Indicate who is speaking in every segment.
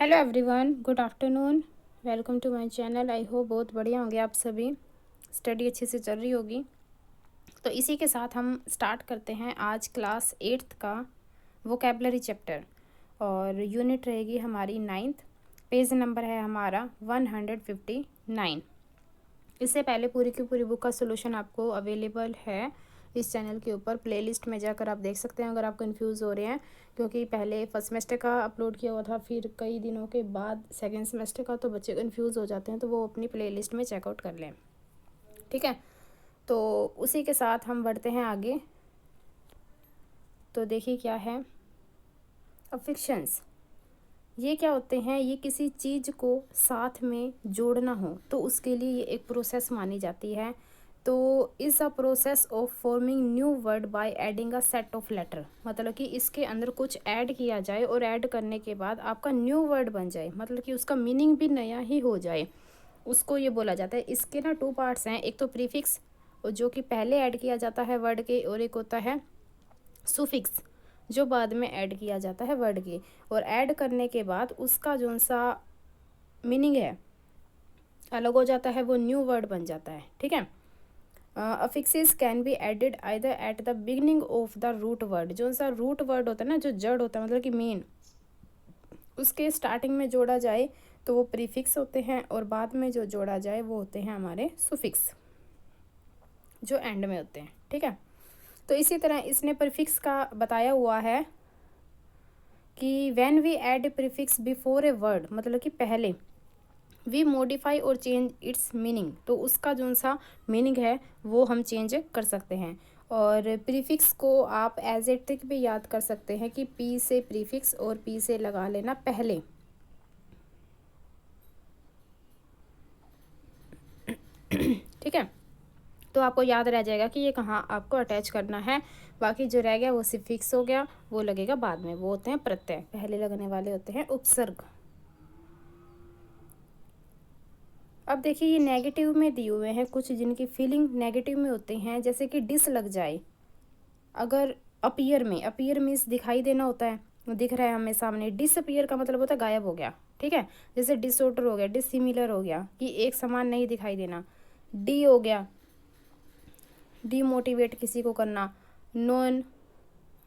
Speaker 1: Hello everyone, good afternoon. Welcome to my channel. I hope बहुत बढ़िया होंगे आप सभी। स्टडी अच्छे से चल रही होगी। तो इसी के साथ हम स्टार्ट करते हैं आज क्लास 8th का वोकेबलरी चैप्टर और यूनिट रहेगी हमारी 9th। पेज नंबर है हमारा 159। इससे पहले पूरी की पूरी बुक का सोल्यूशन आपको अवेलेबल है इस चैनल के ऊपर। प्लेलिस्ट में जाकर आप देख सकते हैं अगर आप कंफ्यूज हो रहे हैं, क्योंकि पहले फर्स्ट सेमेस्टर का अपलोड किया हुआ था, फिर कई दिनों के बाद सेकंड सेमेस्टर का, तो बच्चे कंफ्यूज हो जाते हैं, तो वो अपनी प्लेलिस्ट में चेकआउट कर लें। ठीक है, तो उसी के साथ हम बढ़ते हैं आगे। तो देखिए क्या है अफिक्शंस। ये क्या होते हैं? ये किसी चीज़ को साथ में जोड़ना हो तो उसके लिए ये एक प्रोसेस मानी जाती है। तो is a process of forming new word by adding a set of letter. मतलब कि इसके अंदर कुछ ऐड किया जाए और ऐड करने के बाद आपका न्यू वर्ड बन जाए, मतलब कि उसका मीनिंग भी नया ही हो जाए, उसको ये बोला जाता है। इसके ना 2 पार्ट्स हैं, एक तो प्रीफिक्स जो कि पहले ऐड किया जाता है वर्ड के, और एक होता है सुफिक्स जो बाद में ऐड किया जाता है वर्ड के। और ऐड करने के बाद उसका जो सा मीनिंग है अलग हो जाता है, वो न्यू वर्ड बन जाता है। ठीक है, affixes can be added either at the beginning of the root word. जो सा रूट वर्ड होता है ना, जो जड़ होता है, मतलब कि मेन, उसके स्टार्टिंग में जोड़ा जाए तो वो प्रीफिक्स होते हैं, और बाद में जो जोड़ा जाए वो होते हैं हमारे सुफिक्स जो एंड में होते हैं। ठीक है, तो इसी तरह इसने प्रीफिक्स का बताया हुआ है कि when we add prefix before a word, मतलब कि पहले वी मॉडिफाई और चेंज इट्स मीनिंग, तो उसका जो सा मीनिंग है वो हम चेंज कर सकते हैं। और प्रीफिक्स को आप एज ए ट्रिक भी याद कर सकते हैं कि पी से प्रीफिक्स और पी से लगा लेना पहले। ठीक है, तो आपको याद रह जाएगा कि ये कहाँ आपको अटैच करना है। बाकी जो रह गया वो सिफिक्स हो गया, वो लगेगा बाद में, वो होते हैं प्रत्यय, पहले लगने वाले होते हैं उपसर्ग। अब देखिए ये नेगेटिव में दिए हुए हैं कुछ जिनकी फीलिंग नेगेटिव में होते हैं, जैसे कि डिस लग जाए। अगर अपीयर में, अपीयर मीन्स दिखाई देना होता है, दिख रहा है हमें सामने। डिसअपीयर का मतलब होता है गायब हो गया। ठीक है, जैसे डिसऑर्डर हो गया, डिसिमिलर हो गया कि एक समान नहीं दिखाई देना। डी हो गया डीमोटिवेट किसी को करना। नॉन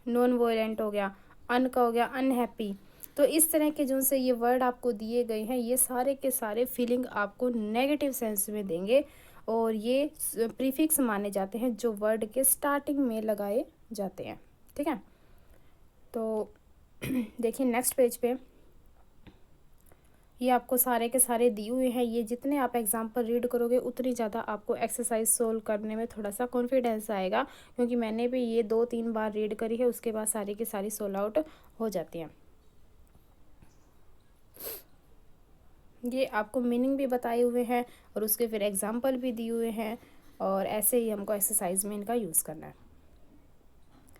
Speaker 1: नॉन वॉयलेंट हो गया। अन का हो गया अनहैप्पी। तो इस तरह के जो से ये वर्ड आपको दिए गए हैं, ये सारे के सारे फीलिंग आपको नेगेटिव सेंस में देंगे, और ये प्रीफिक्स माने जाते हैं जो वर्ड के स्टार्टिंग में लगाए जाते हैं। ठीक है, तो देखिए नेक्स्ट पेज पे ये आपको सारे के सारे दिए हुए हैं। ये जितने आप एग्जाम्पल रीड करोगे उतनी ज़्यादा आपको एक्सरसाइज सोल्व करने में थोड़ा सा कॉन्फिडेंस आएगा, क्योंकि मैंने भी ये 2-3 बार रीड करी है, उसके बाद सारी की सारी सोल्व आउट हो जाती हैं। ये आपको मीनिंग भी बताए हुए हैं और उसके फिर एग्जाम्पल भी दिए हुए हैं, और ऐसे ही हमको एक्सरसाइज में इनका यूज़ करना है।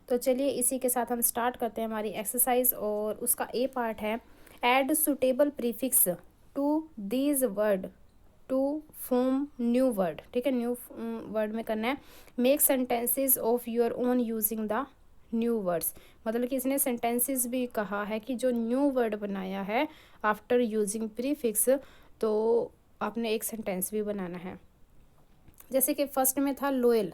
Speaker 1: तो चलिए इसी के साथ हम स्टार्ट करते हैं हमारी एक्सरसाइज, और उसका ए पार्ट है add suitable prefix to these word to form new word. ठीक है, न्यू वर्ड में करना है। Make sentences of your own using the new words. मतलब कि इसने सेंटेंसेस भी कहा है कि जो न्यू वर्ड बनाया है आफ्टर यूजिंग प्रीफिक्स, तो आपने एक सेंटेंस भी बनाना है। जैसे कि फर्स्ट में था लोयल,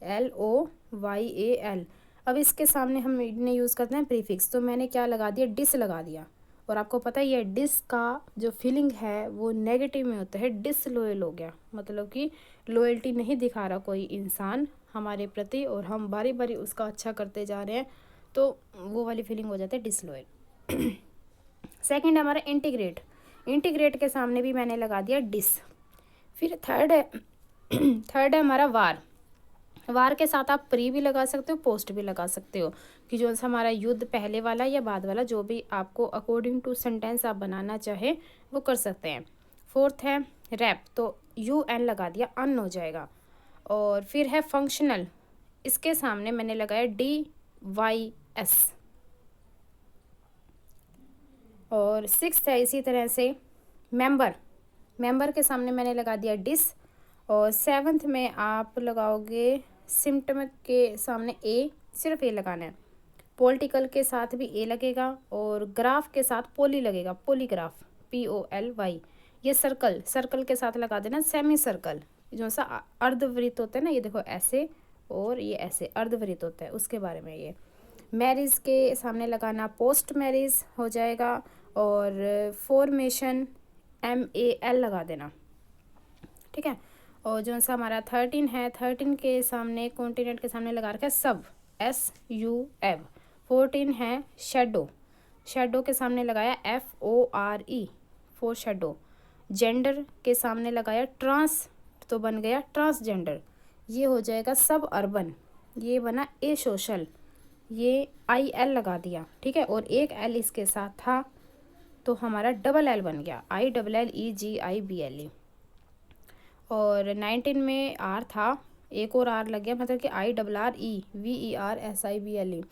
Speaker 1: LOYAL। अब इसके सामने हम ने यूज़ करते हैं प्रीफिक्स, तो मैंने क्या लगा दिया, डिस लगा दिया। और आपको पता ही है डिस का जो फीलिंग है वो नेगेटिव में होता है, डिसलॉयल हो गया, मतलब कि लॉयल्टी नहीं दिखा रहा कोई इंसान हमारे प्रति, और हम बारी बारी उसका अच्छा करते जा रहे हैं, तो वो वाली फीलिंग हो जाती है डिसलॉयल। सेकंड हमारा इंटीग्रेट। इंटीग्रेट के सामने भी मैंने लगा दिया डिस। फिर थर्ड है थर्ड है हमारा वार। वार के साथ आप प्री भी लगा सकते हो, पोस्ट भी लगा सकते हो, कि जो सा हमारा युद्ध पहले वाला या बाद वाला, जो भी आपको अकॉर्डिंग टू सेंटेंस आप बनाना चाहे वो कर सकते हैं। फोर्थ है रैप, तो UN लगा दिया, अन हो जाएगा। और फिर है फंक्शनल, इसके सामने मैंने लगाया DYS। और सिक्स्थ है इसी तरह से मेंबर, मेंबर के सामने मैंने लगा दिया डिस। और सेवन्थ में आप लगाओगे सिम्टम के सामने ए, सिर्फ ए लगाना है। पॉलिटिकल के साथ भी ए लगेगा और ग्राफ के साथ पोली लगेगा, पोलीग्राफ, POLY। ये सर्कल, सर्कल के साथ लगा देना सेमी सर्कल, जो सा अर्धवृत्त होता है ना, ये देखो ऐसे और ये ऐसे अर्धवृत्त होता है, उसके बारे में ये। मैरिज के सामने लगाना पोस्ट मैरिज हो जाएगा और फॉर्मेशन MAL लगा देना, ठीक है। और जो सा हमारा 13 है, 13 के सामने कॉन्टिनेंट के सामने लगा रखा है सब, SUB। 14 है शेडो, शेडो के सामने लगाया FORE, फॉर शेडो। जेंडर के सामने लगाया ट्रांस, तो बन गया ट्रांसजेंडर। ये हो जाएगा सब अर्बन, ये बना ए सोशल, ये IL लगा दिया, ठीक है। और एक L इसके साथ था तो हमारा डबल L बन गया, ILLEGIBLE। और 19 में R था, एक और R लग गया, मतलब कि IRREVERSIBLE।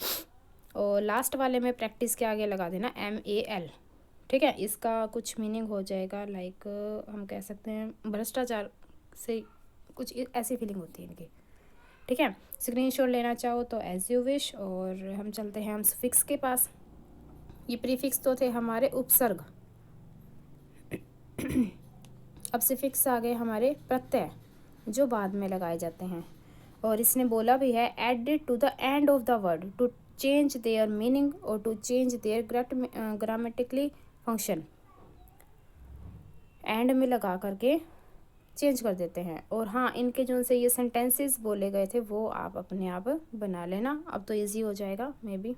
Speaker 1: और लास्ट वाले में प्रैक्टिस के आगे लगा देना MAL, ठीक है। इसका कुछ मीनिंग हो जाएगा लाइक हम कह सकते हैं भ्रष्टाचार से, कुछ ऐसी फीलिंग होती है इनकी, ठीक है। स्क्रीनशॉट लेना चाहो तो एज यू विश। और हम चलते हैं हम सफिक्स के पास। ये प्रीफिक्स तो थे हमारे उपसर्ग, अब सफिक्स आ गए हमारे प्रत्यय जो बाद में लगाए जाते हैं। और इसने बोला भी है added to the end of the word to change their meaning और to change their grammatically function. End में लगा करके चेंज कर देते हैं। और हाँ, इनके जो से ये सेंटेंसेस बोले गए थे वो आप अपने आप बना लेना, अब तो इजी हो जाएगा मे बी।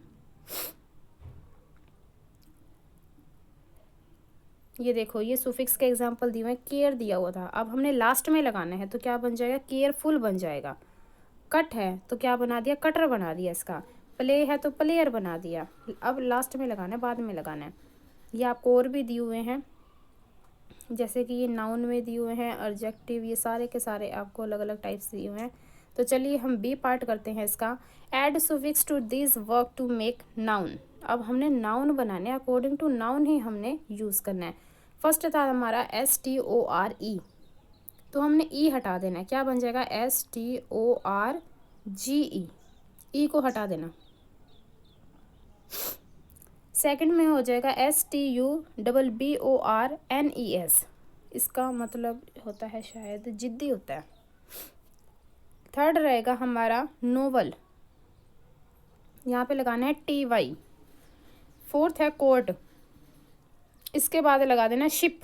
Speaker 1: ये देखो, ये सुफिक्स के एग्जांपल दिए हुए, केयर दिया हुआ था, अब हमने लास्ट में लगाना है तो क्या बन जाएगा, केयरफुल बन जाएगा। कट है तो क्या बना दिया, कटर बना दिया इसका। प्ले है तो प्लेयर बना दिया। अब लास्ट में लगाना है, बाद में लगाना है। ये आपको और भी दिए हुए हैं, जैसे कि ये नाउन में दिए हुए हैं, एडजेक्टिव, ये सारे के सारे आपको अलग अलग टाइप्स दिए हुए हैं। तो चलिए हम बी पार्ट करते हैं इसका। Add suffix to this work to make noun. अब हमने नाउन बनाने, अकॉर्डिंग टू नाउन ही हमने यूज़ करना है। फर्स्ट था हमारा STORE, तो हमने ई हटा देना है, क्या बन जाएगा STORGE, ई को हटा देना। सेकंड में हो जाएगा STUBBORNES, इसका मतलब होता है शायद जिद्दी होता है। थर्ड रहेगा हमारा नोवल, यहाँ पे लगाना है TY। फोर्थ है कोर्ट, इसके बाद लगा देना शिप।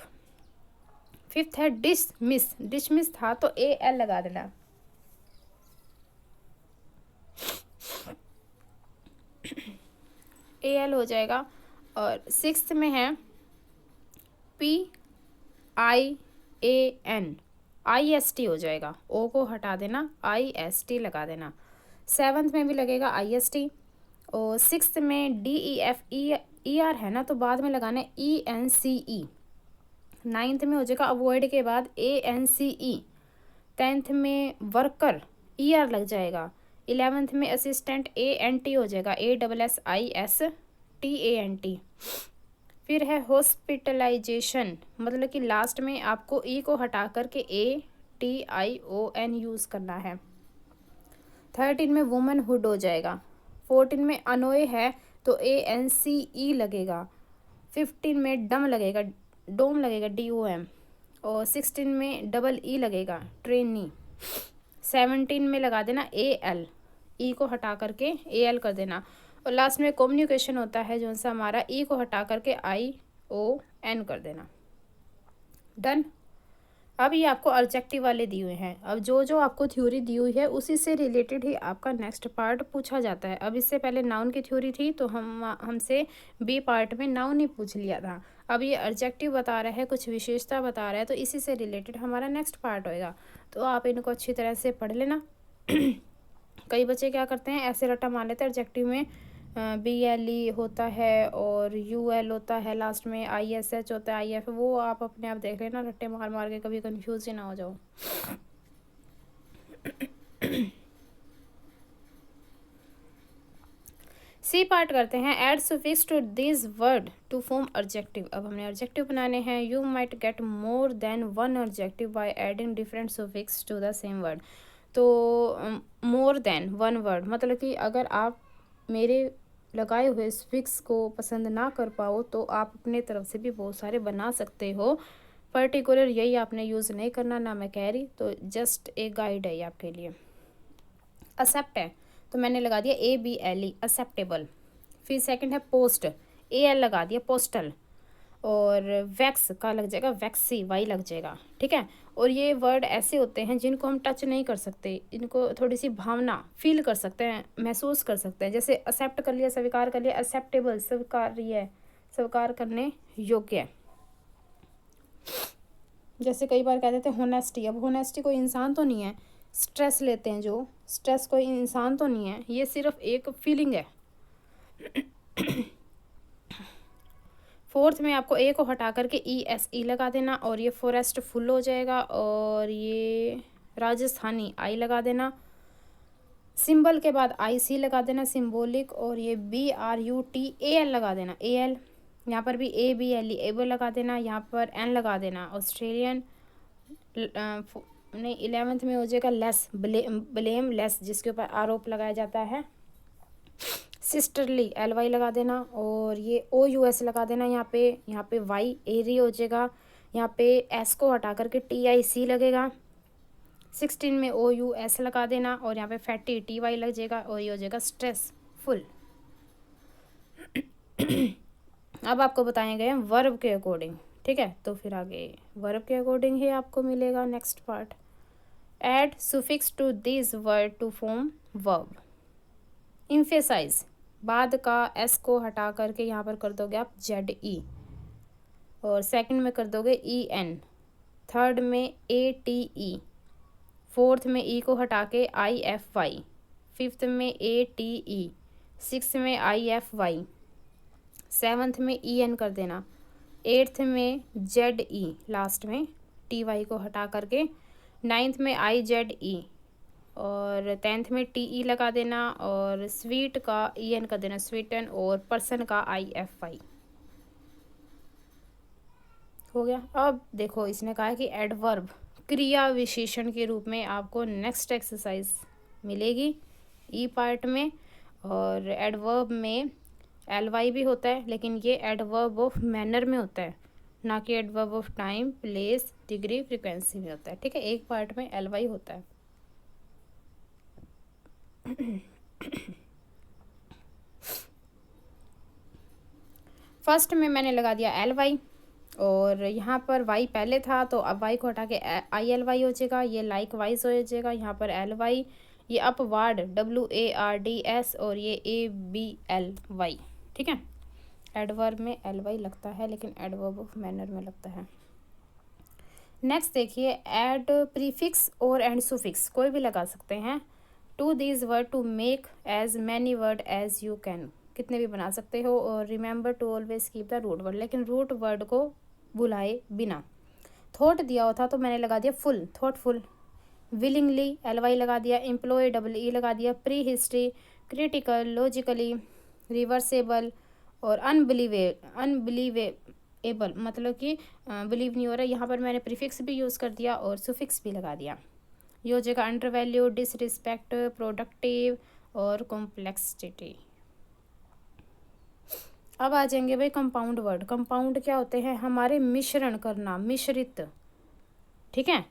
Speaker 1: फिफ्थ है डिसमिस, डिसमिस था तो AL लगा देना। AL हो जाएगा। और सिक्स्थ में है PIAN, IST हो जाएगा, O को हटा देना, IST लगा देना। सेवन्थ में भी लगेगा IST। और सिक्स्थ में DEFER है ना, तो बाद में लगाना है ENCE। नाइन्थ में हो जाएगा अवॉइड के बाद ANCE। टेंथ में वर्कर ER लग जाएगा। 11th में असिस्टेंट ANT हो जाएगा, ASSISTANT। फिर है हॉस्पिटलाइजेशन, मतलब कि लास्ट में आपको ई को हटा करके ATION यूज़ करना है। 13 में वुमनहुड हो जाएगा। 14 में अनोए है तो ANCE लगेगा। 15 में डम लगेगा, डोम लगेगा, DOM। और 16 में डबल E लगेगा, ट्रेनी। 17 में लगा देना AL, E को हटा करके AL कर देना। और लास्ट में कम्युनिकेशन होता है जो सा हमारा, E को हटा करके ION कर देना। डन। अब ये आपको एडजेक्टिव वाले दिए हुए हैं। अब जो जो आपको थ्योरी दी हुई है उसी से रिलेटेड ही आपका नेक्स्ट पार्ट पूछा जाता है। अब इससे पहले नाउन की थ्योरी थी तो हमसे बी पार्ट में नाउन ही पूछ लिया था। अब ये एडजेक्टिव बता रहा है, कुछ विशेषता बता रहा है, तो इसी से रिलेटेड हमारा नेक्स्ट पार्ट होएगा। तो आप इनको अच्छी तरह से पढ़ लेना। कई बच्चे क्या करते हैं, ऐसे रट्टा मार लेते हैं एडजेक्टिव में BLE होता है और UL होता है, लास्ट में ISH होता है, IF। वो आप अपने आप देख लेना, रट्टे मार मार के कभी कंफ्यूज ही ना हो जाओ। सी पार्ट करते हैं। Add suffix to this word to form adjective. अब हमने एडजेक्टिव बनाने हैं। You might get more than one adjective by adding different suffix to the same word. तो मोर देन वन वर्ड मतलब कि अगर आप मेरे लगाए हुए स्फिक्स को पसंद ना कर पाओ तो आप अपने तरफ से भी बहुत सारे बना सकते हो। पर्टिकुलर यही आपने यूज़ नहीं करना, ना मैं कह रही, तो जस्ट एक गाइड है ये आपके लिए। एक्सेप्ट है तो मैंने लगा दिया ABLE, एक्सेप्टेबल। फिर सेकंड है पोस्ट, AL लगा दिया, पोस्टल। और वैक्स का लग जाएगा वैक्सी, वाई लग जाएगा, ठीक है। और ये वर्ड ऐसे होते हैं जिनको हम टच नहीं कर सकते, इनको थोड़ी सी भावना फील कर सकते हैं, महसूस कर सकते हैं। जैसे एक्सेप्ट कर लिया, स्वीकार कर लिया, एक्सेप्टेबल स्वीकार्य, स्वीकार करने योग्य। जैसे कई बार कहते थे होनेस्टी, अब होनेस्टी कोई इंसान तो नहीं है। स्ट्रेस लेते हैं जो, स्ट्रेस कोई इंसान तो नहीं है, ये सिर्फ एक फीलिंग है। फोर्थ में आपको ए को हटा करके ESE लगा देना और ये फॉरेस्ट फुल हो जाएगा। और ये राजस्थानी आई लगा देना। सिंबल के बाद IC लगा देना, सिंबॉलिक। और ये BRUTAL लगा देना, AL। यहाँ पर भी ABLE, एबल लगा देना। यहाँ पर N लगा देना, ऑस्ट्रेलियन। नहीं, 11th में हो जाएगा लेस, ब्लेम लेस, जिसके ऊपर आरोप लगाया जाता है। सिस्टरली, LY लगा देना। और ये OUS लगा देना यहाँ पे वाई एरी हो जाएगा। यहाँ पे S को हटा करके TIC लगेगा। 16 में OUS लगा देना और यहाँ पे फैटी TY लग जाएगा और ये हो जाएगा स्ट्रेसफुल। अब आपको बताए गए हैं वर्ब के अकॉर्डिंग, ठीक है। तो फिर आगे वर्ब के अकॉर्डिंग ही आपको मिलेगा next part. Add suffix to this word to form verb. Emphasize, बाद का S को हटा करके यहाँ पर कर दोगे आप ZE। और सेकंड में कर दोगे EN। थर्ड में ATE। फोर्थ में E को हटा के IFY। फिफ्थ में ATE। सिक्स्थ में IFY। सेवन्थ में EN कर देना। एट्थ में ZE, लास्ट में TY को हटा करके। नाइन्थ में IZE। और 10th में TE लगा देना। और स्वीट का EN कर देना, स्वीटन। और पर्सन का IFY हो गया। अब देखो इसने कहा है कि एडवर्ब, क्रिया विशेषण के रूप में आपको नेक्स्ट एक्सरसाइज मिलेगी ई पार्ट में। और एडवर्ब में LY भी होता है, लेकिन ये एडवर्ब ऑफ मैनर में होता है, ना कि adverb of time, place, degree, frequency में होता है, ठीक है। एक पार्ट में LY होता है। फर्स्ट में मैंने लगा दिया LY और यहाँ पर Y पहले था तो अब Y को हटा के ILY हो जाएगा। ये लाइक वाइज हो जाएगा। यहाँ पर LY, ये अपवार्ड WARDS और ये ABLY, ठीक है। एडवर्ब में LY लगता है लेकिन एडवर्ब ऑफ मैनर में लगता है। नेक्स्ट देखिए, एड प्रीफिक्स और एंड सुफिक्स कोई भी लगा सकते हैं to this word to make as many word as you can, कितने भी बना सकते हो। और remember to always keep the root word, लेकिन रूट वर्ड को भुलाए बिना। थॉट दिया हुआ था तो मैंने लगा दिया फुल, थॉटफुल। विलिंगली LY लगा दिया। एम्प्लॉय EE लगा दिया। Pre history, critical, logically, reversible. और अनबिलीवेबल, मतलब कि बिलीव नहीं हो रहा, यहाँ पर मैंने प्रीफिक्स भी यूज़ कर दिया और सुफिक्स भी लगा दिया। ये हो जाएगा अंडर वैल्यू, डिसरिस्पेक्ट, प्रोडक्टिव और कॉम्प्लेक्सिटी। अब आ जाएंगे भाई कंपाउंड वर्ड। कंपाउंड क्या होते हैं? हमारे मिश्रण करना, मिश्रित, ठीक है।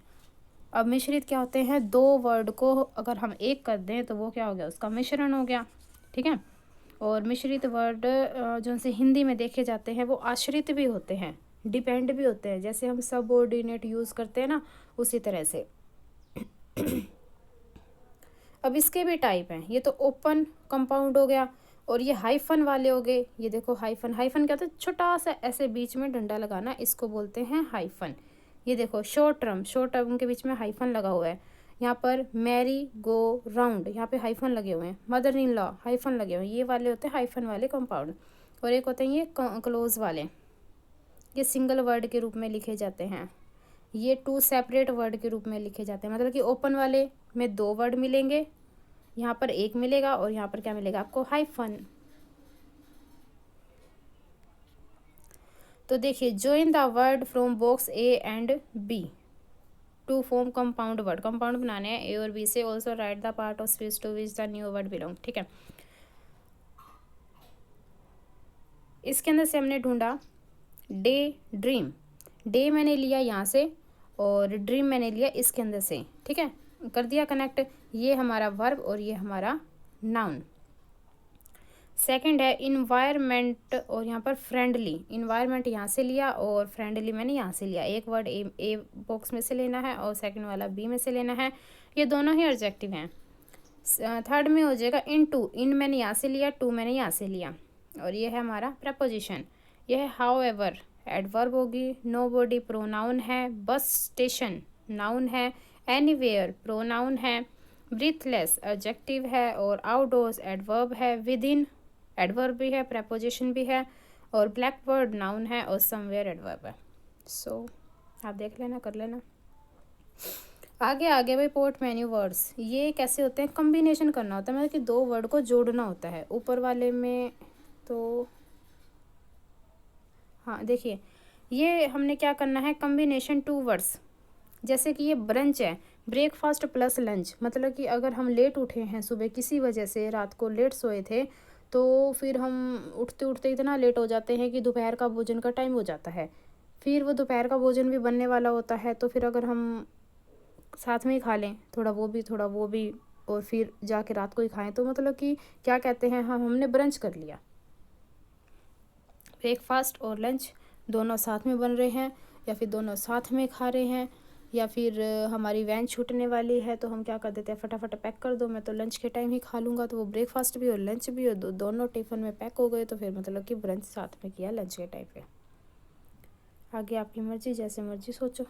Speaker 1: अब मिश्रित क्या होते हैं? दो वर्ड को अगर हम एक कर दें तो वो क्या हो गया? उसका मिश्रण हो गया, ठीक है। और मिश्रित वर्ड जो से हिंदी में देखे जाते हैं वो आश्रित भी होते हैं, डिपेंड भी होते हैं। जैसे हम सबऑर्डिनेट यूज़ करते हैं ना, उसी तरह से। अब इसके भी टाइप हैं। ये तो ओपन कंपाउंड हो गया और ये हाइफन वाले हो गए। ये देखो हाइफन, हाइफन क्या होता है? छोटा सा ऐसे बीच में डंडा लगाना, इसको बोलते हैं हाइफन। ये देखो शॉर्ट टर्म, शॉर्ट टर्म के बीच में हाइफन लगा हुआ है। यहाँ पर मैरी गो राउंड, यहाँ पे हाइफन लगे हुए हैं। मदर इन लॉ, हाइफन लगे हुए हैं। ये वाले होते हैं हाइफन वाले कंपाउंड। और एक होते हैं ये क्लोज वाले, ये सिंगल वर्ड के रूप में लिखे जाते हैं। ये टू सेपरेट वर्ड के रूप में लिखे जाते हैं। मतलब कि ओपन वाले में दो वर्ड मिलेंगे, यहाँ पर एक मिलेगा और यहाँ पर क्या मिलेगा आपको? हाइफन। तो देखिए, join the word from box A and B to form compound word। Compound बनाने हैं A और B से। also write the part of speech to which the new word belong, ठीक है। इसके अंदर से हमने ढूंढा डे ड्रीम। डे मैंने लिया यहाँ से और ड्रीम मैंने लिया इसके अंदर से, ठीक है, कर दिया कनेक्ट। ये हमारा वर्ब और ये हमारा नाउन। सेकंड है इन्वायरमेंट और यहाँ पर फ्रेंडली। इन्वायरमेंट यहाँ से लिया और फ्रेंडली मैंने यहाँ से लिया। एक वर्ड ए बॉक्स में से लेना है और सेकंड वाला बी में से लेना है। ये दोनों ही एडजेक्टिव हैं। थर्ड में हो जाएगा इन टू। इन मैंने यहाँ से लिया, टू मैंने यहाँ से लिया और ये है हमारा प्रपोजिशन। यह है हाउ एवर एडवर्ब होगी। नोबॉडी प्रोनाउन है। बस स्टेशन नाउन है। एनीवेयर प्रोनाउन है। ब्रीथलेस एडजेक्टिव है और आउटडोर्स एडवर्ब है। विद इन एडवर्ब भी है, प्रपोजिशन भी है और ब्लैकबर्ड नाउन है और समवेयर एडवर्ब है। सो आप देख लेना, कर लेना। आगे आगे भाई पोर्ट मेन्यू वर्ड्स, ये कैसे होते हैं, कम्बिनेशन करना होता है, मतलब कि दो वर्ड को जोड़ना होता है। ऊपर वाले में तो हाँ देखिए, ये हमने क्या करना है, कम्बिनेशन टू वर्ड्स। जैसे कि ये ब्रंच है, ब्रेकफास्ट प्लस लंच, मतलब कि अगर हम लेट उठे हैं सुबह किसी वजह से, रात को लेट सोए थे, तो फिर हम उठते उठते इतना लेट हो जाते हैं कि दोपहर का भोजन का टाइम हो जाता है। फिर वो दोपहर का भोजन भी बनने वाला होता है, तो फिर अगर हम साथ में ही खा लें, थोड़ा वो भी और फिर जाके रात को ही खाएं, तो मतलब कि क्या कहते हैं, हाँ हमने ब्रंच कर लिया। ब्रेकफास्ट और लंच दोनों साथ में बन रहे हैं या फिर दोनों साथ में खा रहे हैं, या फिर हमारी वैन छूटने वाली है तो हम क्या कर देते हैं, फटाफट पैक कर दो, मैं तो लंच के टाइम ही खा लूँगा, तो वो ब्रेकफास्ट भी और लंच भी और दोनों टिफ़िन में पैक हो गए, तो फिर मतलब कि ब्रंच साथ में किया लंच के टाइम पे। आगे आपकी मर्जी, जैसे मर्जी सोचो।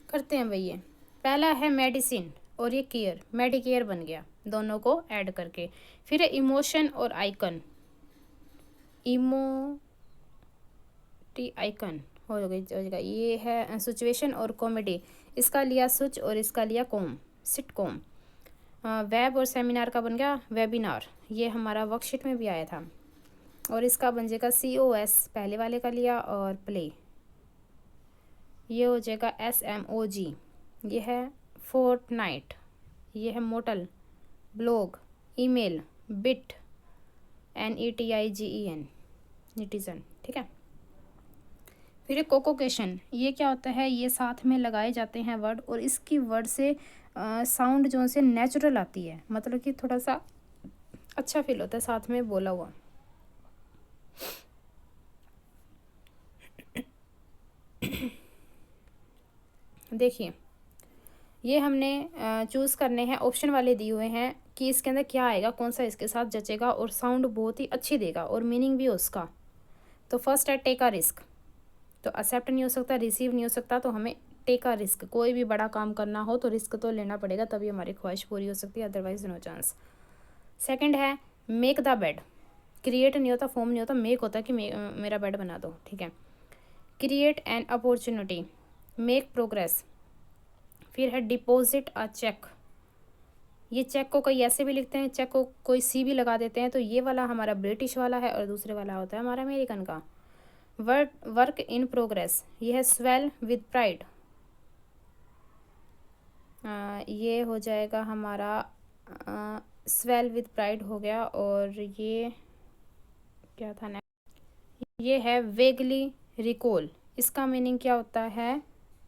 Speaker 1: करते हैं भैया। पहला है मेडिसिन और ये केयर, मेडिकेयर बन गया दोनों को ऐड करके। फिर है इमोशन और आइकन, इमोटी आइकन हो जाएगा। ये है सिचुएशन और कॉमेडी, इसका लिया सुच और इसका लिया कॉम, सिटकॉम। वेब और सेमिनार का बन गया वेबिनार, ये हमारा वर्कशीट में भी आया था। और इसका बन जाएगा COS, पहले वाले का लिया, और प्ले, ये हो जाएगा SMOG। ये है फोर्टनाइट, ये है motel, blog, email, bit, NETIGEN, netizen, ठीक है। फिर कोकोकेशन, ये क्या होता है, ये साथ में लगाए जाते हैं वर्ड और इसकी वर्ड से साउंड जो से नेचुरल आती है, मतलब कि थोड़ा सा अच्छा फील होता है साथ में बोला हुआ। देखिए, ये हमने चूज़ करने हैं, ऑप्शन वाले दिए हुए हैं कि इसके अंदर क्या आएगा, कौन सा इसके साथ जचेगा और साउंड बहुत ही अच्छी देगा और मीनिंग भी उसका। तो फर्स्ट है टेक अ रिस्क, तो एक्सेप्ट नहीं हो सकता, रिसीव नहीं हो सकता, तो हमें टेक अ रिस्क, कोई भी बड़ा काम करना हो तो रिस्क तो लेना पड़ेगा, तभी हमारी ख्वाहिश पूरी हो सकती है, अदरवाइज नो चांस। सेकंड है मेक द बेड, क्रिएट नहीं होता, फॉर्म नहीं होता, मेक होता है कि मेरा बेड बना दो, ठीक है। Create an opportunity, make progress. फिर है डिपॉजिट अ चेक, ये चेक को कई ऐसे भी लिखते हैं, चेक को कोई सी भी लगा देते हैं, तो ये वाला हमारा ब्रिटिश वाला है और दूसरे वाला होता है हमारा अमेरिकन का। वर्क इन प्रोग्रेस, ये है स्वेल विद प्राइड, ये हो जाएगा हमारा स्वेल विद प्राइड हो गया। और ये क्या था ना, ये है वेगली रिकॉल, इसका मीनिंग क्या होता है,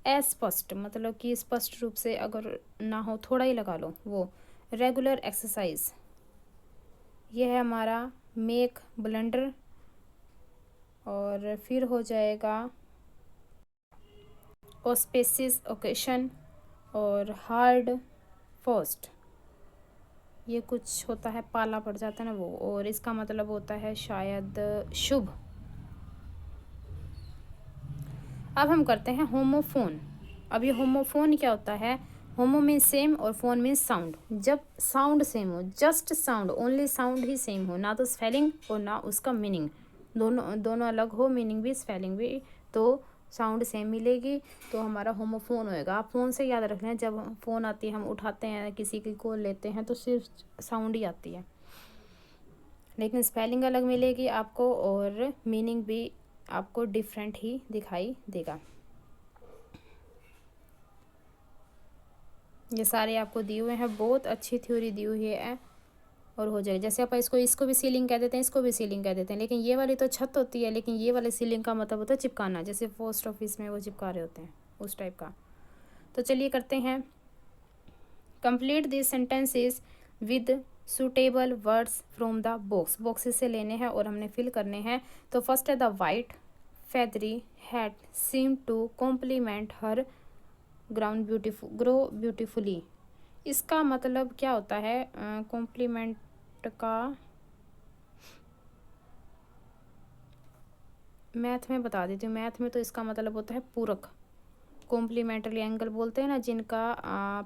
Speaker 1: अस्पष्ट, मतलब कि स्पष्ट रूप से अगर ना हो, थोड़ा ही लगा लो वो। रेगुलर एक्सरसाइज, ये है हमारा मेक ब्लंडर। और फिर हो जाएगा ऑस्पेसिस ओकेशन और हार्ड फर्स्ट, ये कुछ होता है, पाला पड़ जाता है ना वो, और इसका मतलब होता है शायद शुभ। अब हम करते हैं होमोफोन। अब ये होमोफोन क्या होता है, होमो मीन्स सेम और फोन मीन्स साउंड। जब साउंड सेम हो, जस्ट साउंड, ओनली साउंड ही सेम हो, ना तो स्पेलिंग और ना उसका मीनिंग, दोनों अलग हो, मीनिंग भी स्पेलिंग भी, तो साउंड सेम मिलेगी, तो हमारा होमोफोन होएगा। आप फ़ोन से याद रख लें, जब फ़ोन आती है, हम उठाते हैं, किसी की कॉल लेते हैं, तो सिर्फ साउंड ही आती है, लेकिन स्पेलिंग अलग मिलेगी आपको और मीनिंग भी आपको डिफरेंट ही दिखाई देगा। ये सारे आपको दिए हुए हैं, बहुत अच्छी थ्योरी दी हुई है, और हो जाएगा। जैसे अपन इसको भी सीलिंग कह देते हैं, इसको भी सीलिंग कह देते हैं, लेकिन ये वाली तो छत होती है, लेकिन ये वाले सीलिंग का मतलब होता है चिपकाना, जैसे पोस्ट ऑफिस में वो चिपका रहे होते हैं उस टाइप का। तो चलिए करते हैं। Complete this sentences with suitable words from the box. Boxes से लेने हैं और हमने फिल करने हैं। तो फर्स्ट है the white feathery hat seemed to complement her grow beautifully। इसका मतलब क्या होता है? कॉम्प्लीमेंट का मैथ में बता देती हूँ। मैथ में तो इसका मतलब होता है पूरक। कॉम्प्लीमेंट्री एंगल बोलते हैं ना, जिनका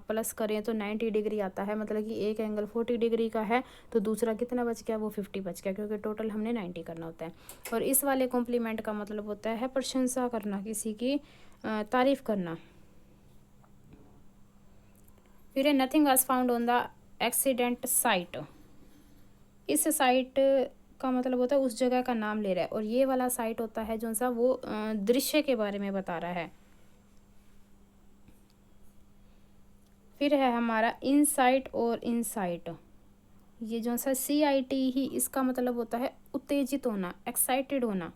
Speaker 1: प्लस करें तो 90 डिग्री आता है, मतलब कि एक एंगल 40 डिग्री का है तो दूसरा कितना बच गया? वो 50 बच गया, क्योंकि टोटल हमने 90 करना होता है। और इस वाले कॉम्प्लीमेंट का मतलब होता है प्रशंसा करना, किसी की तारीफ करना। फिर है nothing was found on the accident site. इस साइट का मतलब होता है उस जगह का नाम ले रहा है, और ये वाला साइट होता है जो सा वो दृश्य के बारे में बता रहा है। फिर है हमारा इनसाइट और इनसाइट। ये जो सा CIT ही इसका मतलब होता है उत्तेजित होना, एक्साइटेड होना।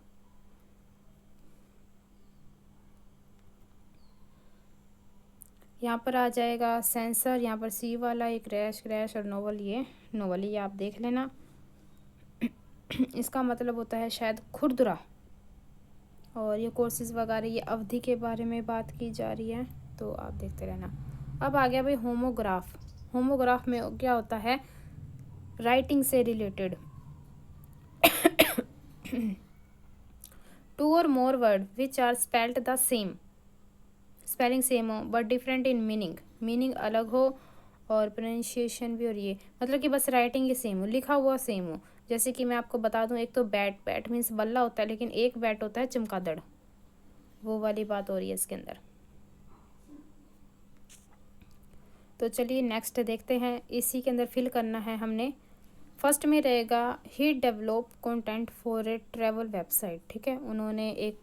Speaker 1: यहाँ पर आ जाएगा सेंसर, यहाँ पर C वाला एक क्रैश क्रैश, और नोवल ये आप देख लेना। इसका मतलब होता है शायद खुरदुरा। और ये कोर्सेज वगैरह ये अवधि के बारे में बात की जा रही है, तो आप देखते रहना। अब आ गया भाई होमोग्राफ। होमोग्राफ में क्या होता है? राइटिंग से रिलेटेड। टू और more word which are spelled the same, spelling same हो बट डिफरेंट इन मीनिंग अलग हो और प्रोनाउंसिएशन भी। और ये मतलब कि बस राइटिंग ही सेम हो, लिखा हुआ सेम हो। जैसे कि मैं आपको बता दूं, एक तो बैट मीन्स बल्ला होता है, लेकिन एक बैट होता है चमगादड़, वो वाली बात हो रही है इसके अंदर। तो चलिए नेक्स्ट देखते हैं। इसी के अंदर फिल करना है हमने। फर्स्ट में रहेगा ही develop content for a travel website. ठीक है, उन्होंने एक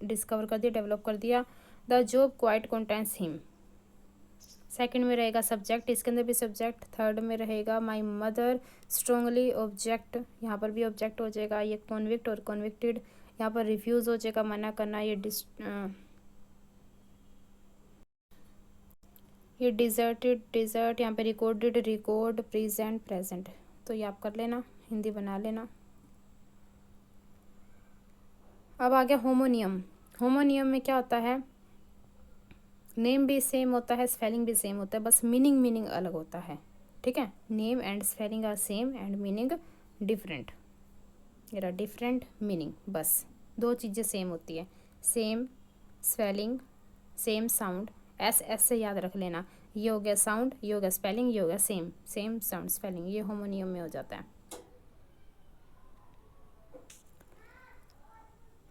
Speaker 1: डिस्कवर कर दिया, डेवलप कर दिया। The job quite contents him. Second में रहेगा सब्जेक्ट, इसके अंदर भी सब्जेक्ट। थर्ड में रहेगा माई मदर स्ट्रांगली ऑब्जेक्ट, यहाँ पर भी ऑब्जेक्ट हो जाएगा। ये कॉन्विक्ट और कॉन्विक्टेड, यहाँ पर रिफ्यूज़ हो जाएगा, मना करना। ये डिजर्ट, यहाँ पे रिकॉर्डेड, रिकॉर्ड, प्रेजेंट। तो ये आप कर लेना, हिंदी बना लेना। अब आ गया होमोनियम। होमोनियम में क्या होता है? नेम भी सेम होता है, स्पेलिंग भी सेम होता है, बस मीनिंग अलग होता है। ठीक है, name and spelling are same and meaning different. मेरा डिफरेंट मीनिंग, बस दो चीज़ें सेम होती है। Same spelling, same sound. S से याद रख लेना। ये हो गया साउंड, ये हो गया स्पेलिंग, ये हो गया सेम साउंड स्पेलिंग। ये होमोनियम में हो जाता है।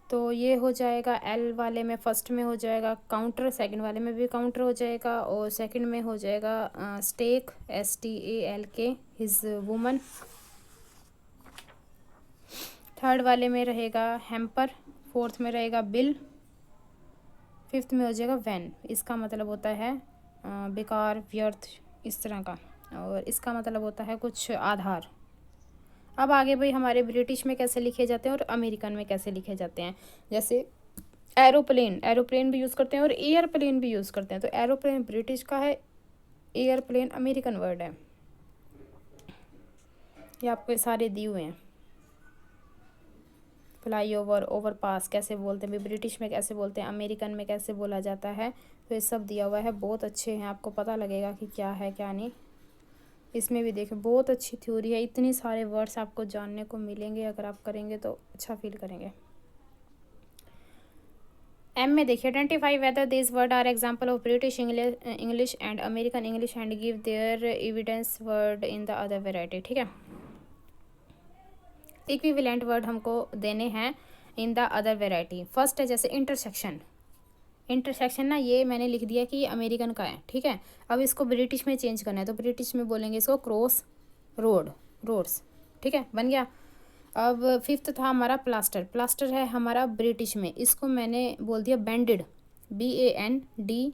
Speaker 1: तो ये हो जाएगा एल वाले में। फर्स्ट में हो जाएगा काउंटर, सेकंड वाले में भी काउंटर हो जाएगा, और सेकंड में हो जाएगा stake, STALK, his woman. Third वाले में रहेगा हैम्पर। फोर्थ में रहेगा बिल। फिफ्थ में हो जाएगा वैन। इसका मतलब होता है बेकार, व्यर्थ, इस तरह का। और इसका मतलब होता है कुछ आधार। अब आगे भाई हमारे ब्रिटिश में कैसे लिखे जाते हैं और अमेरिकन में कैसे लिखे जाते हैं। जैसे एरोप्लेन भी यूज़ करते हैं और एयरप्लेन भी यूज़ करते हैं। तो एरोप्लेन ब्रिटिश का है, एयरप्लेन अमेरिकन वर्ड है। ये आपको सारे दिए हुए हैं। फ्लाई ओवर, ओवरपास कैसे बोलते हैं, ब्रिटिश में कैसे बोलते हैं, अमेरिकन में कैसे बोला जाता है, तो ये सब दिया हुआ है। बहुत अच्छे हैं, आपको पता लगेगा कि क्या है क्या नहीं। इसमें भी देखें, बहुत अच्छी थ्योरी है। इतने सारे वर्ड्स आपको जानने को मिलेंगे, अगर आप करेंगे तो अच्छा फील करेंगे। एम में देखिए, identify whether this word are example of British English and American English and give their evidence word in the other variety. ठीक है, इक्विवेलेंट वर्ड हमको देने हैं in the other variety. First है जैसे इंटरसेक्शन ना, ये मैंने लिख दिया कि ये अमेरिकन का है। ठीक है, अब इसको ब्रिटिश में चेंज करना है, तो ब्रिटिश में बोलेंगे इसको क्रॉस रोड्स। ठीक है, बन गया। अब फिफ्थ था हमारा प्लास्टर है हमारा ब्रिटिश में, इसको मैंने बोल दिया बैंडेड, BANDAID।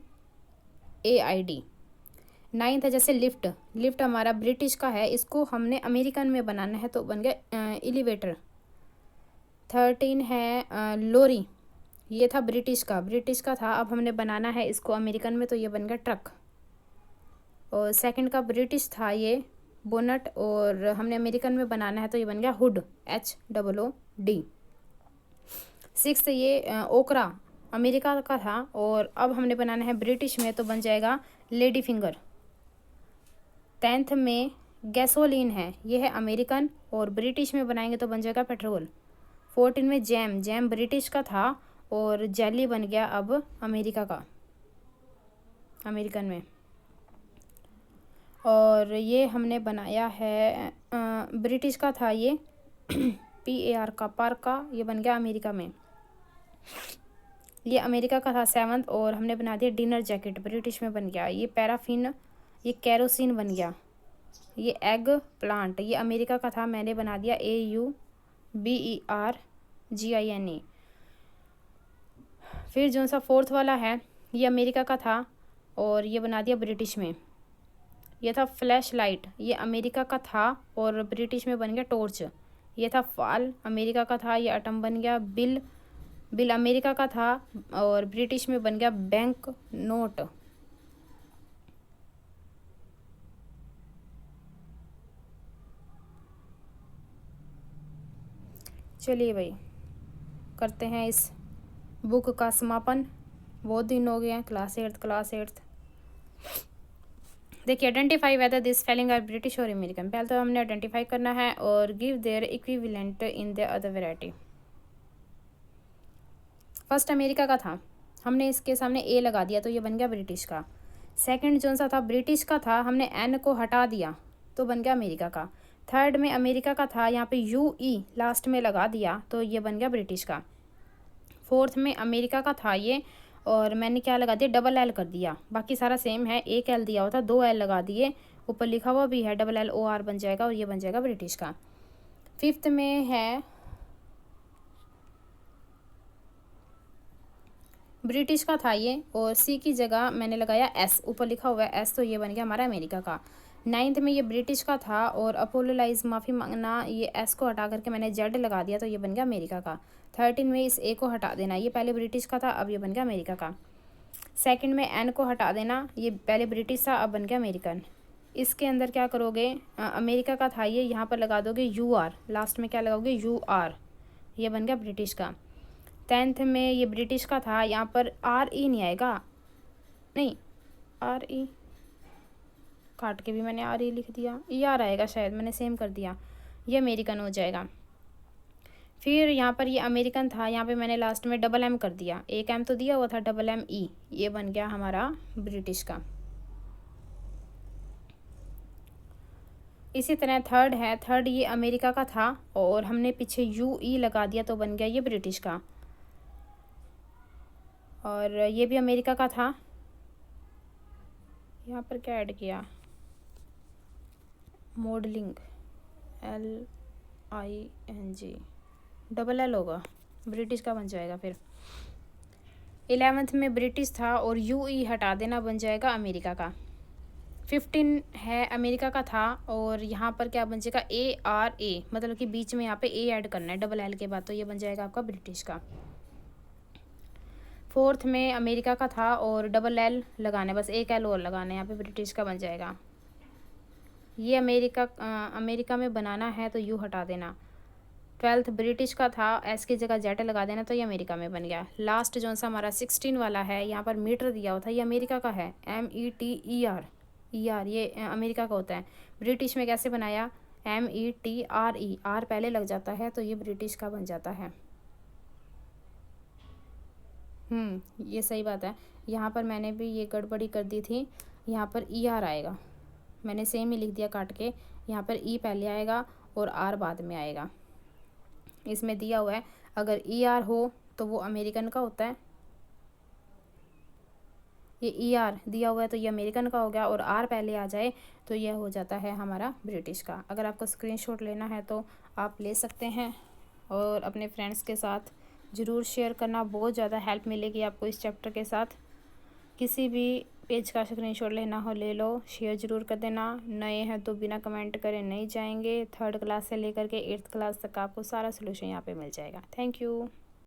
Speaker 1: 9th है जैसे लिफ्ट, लिफ्ट हमारा ब्रिटिश का है, इसको हमने अमेरिकन में बनाना है तो बन गया एलिवेटर। 13 है लोरी, ये था ब्रिटिश का था, अब हमने बनाना है इसको अमेरिकन में तो ये बन गया ट्रक। और सेकंड का ब्रिटिश था ये बोनट, और हमने अमेरिकन में बनाना है तो ये बन गया हुड, HOOD। 6 ये ओकरा अमेरिका का था, और अब हमने बनाना है ब्रिटिश में तो बन जाएगा लेडी फिंगर। 10th में गैसोलीन है, ये है अमेरिकन, और ब्रिटिश में बनाएंगे तो बन जाएगा पेट्रोल। 14 में जैम, जैम ब्रिटिश का था और जेली बन गया अब अमेरिका का, अमेरिकन में। और ये हमने बनाया है ब्रिटिश का था ये PAR का, पार्क का, ये बन गया अमेरिका में। ये अमेरिका का था 7th, और हमने बना दिया डिनर जैकेट, ब्रिटिश में बन गया। ये पैराफिन, ये कैरोसिन बन गया। ये एग प्लांट, ये अमेरिका का था, मैंने बना दिया AUBERGINE। फिर जो सा 4th वाला है ये अमेरिका का था और ये बना दिया ब्रिटिश में। ये था फ्लैश लाइट, ये अमेरिका का था और ब्रिटिश में बन गया टॉर्च। ये था फाल, अमेरिका का था, ये एटम बन गया बिल, बिल अमेरिका का था और ब्रिटिश में बन गया बैंक नोट। चलिए भाई करते हैं इस बुक का समापन, बहुत दिन हो गए हैं। क्लास 8th देखिए, identify whether this spelling are British और अमेरिकन। पहले तो हमने आइडेंटिफाई करना है और give their equivalent in the other variety. First America का था, हमने इसके सामने ए लगा दिया तो ये बन गया ब्रिटिश का। सेकंड जो सा था ब्रिटिश का था, हमने एन को हटा दिया तो बन गया अमेरिका का। थर्ड में अमेरिका का था, यहाँ पे UE लास्ट में लगा दिया तो ये बन गया ब्रिटिश का। फोर्थ में अमेरिका का था ये, और मैंने क्या लगा दिया, डबल L कर दिया, बाकी सारा सेम है। एक L दिया हुआ था, 2 L लगा दिए, ऊपर लिखा हुआ भी है LLOR बन जाएगा और ये बन जाएगा ब्रिटिश का। फिफ्थ में है ब्रिटिश का था ये, और C की जगह मैंने लगाया S, ऊपर लिखा हुआ है S तो ये बन गया हमारा अमेरिका का। 9th में ये ब्रिटिश का था और अपोलोलाइज माफ़ी मांगना, ये S को हटा करके मैंने Z लगा दिया तो ये बन गया अमेरिका का। 13 में इस A को हटा देना, ये पहले ब्रिटिश का था अब ये बन गया अमेरिका का। सेकंड में N को हटा देना, ये पहले ब्रिटिश था अब बन गया अमेरिकन। इसके अंदर क्या करोगे, अमेरिका का था ये, यहाँ पर लगा दोगे UR, लास्ट में क्या लगाओगे UR, ये बन गया ब्रिटिश का। 10th में ये ब्रिटिश का था, यहाँ पर RE नहीं आएगा, नहीं RE काट के भी मैंने RE लिख दिया, ER आएगा शायद, मैंने सेम कर दिया, ये अमेरिकन हो जाएगा। फिर यहाँ पर ये अमेरिकन था, यहाँ पे मैंने लास्ट में डबल M कर दिया, एक M तो दिया हुआ था, डबल ME, ये बन गया हमारा ब्रिटिश का। इसी तरह थर्ड है, थर्ड ये अमेरिका का था और हमने पीछे UE लगा दिया तो बन गया ये ब्रिटिश का। और ये भी अमेरिका का था, यहाँ पर क्या ऐड किया, मॉडलिंग LING, डबल L होगा, ब्रिटिश का बन जाएगा। फिर 11th में ब्रिटिश था और UE हटा देना, बन जाएगा अमेरिका का। 15 है अमेरिका का था और यहाँ पर क्या बन जाएगा ARA, मतलब कि बीच में यहाँ पे A ऐड करना है डबल L के बाद, तो ये बन जाएगा आपका ब्रिटिश का। 4th में अमेरिका का था और डबल L लगाना है, बस एक L और लगाना है, यहाँ पे ब्रिटिश का बन जाएगा। ये अमेरिका में बनाना है तो U हटा देना। 12th ब्रिटिश का था, S की जगह Z लगा देना तो ये अमेरिका में बन गया। लास्ट जो सा हमारा 16 वाला है, यहाँ पर मीटर दिया हुआ था, ये अमेरिका का है, METER, ये अमेरिका का होता है। ब्रिटिश में कैसे बनाया, METRE, R पहले लग जाता है तो ये ब्रिटिश का बन जाता है। ये सही बात है, यहाँ पर मैंने भी ये गड़बड़ी कर दी थी, यहाँ पर ER आएगा, मैंने सेम ही लिख दिया काट के, यहाँ पर E पहले आएगा और R बाद में आएगा। इसमें दिया हुआ है अगर ER हो तो वो अमेरिकन का होता है, ये ER दिया हुआ है तो ये अमेरिकन का हो गया, और R पहले आ जाए तो यह हो जाता है हमारा ब्रिटिश का। अगर आपको स्क्रीनशॉट लेना है तो आप ले सकते हैं और अपने फ्रेंड्स के साथ ज़रूर शेयर करना, बहुत ज़्यादा हेल्प मिलेगी आपको इस चैप्टर के साथ। किसी भी पेज का स्क्रीनशॉट लेना हो ले लो, शेयर ज़रूर कर देना। नए हैं तो बिना कमेंट करे नहीं जाएंगे। 3rd क्लास से लेकर के 8th क्लास तक आपको सारा सोल्यूशन यहाँ पे मिल जाएगा। Thank you.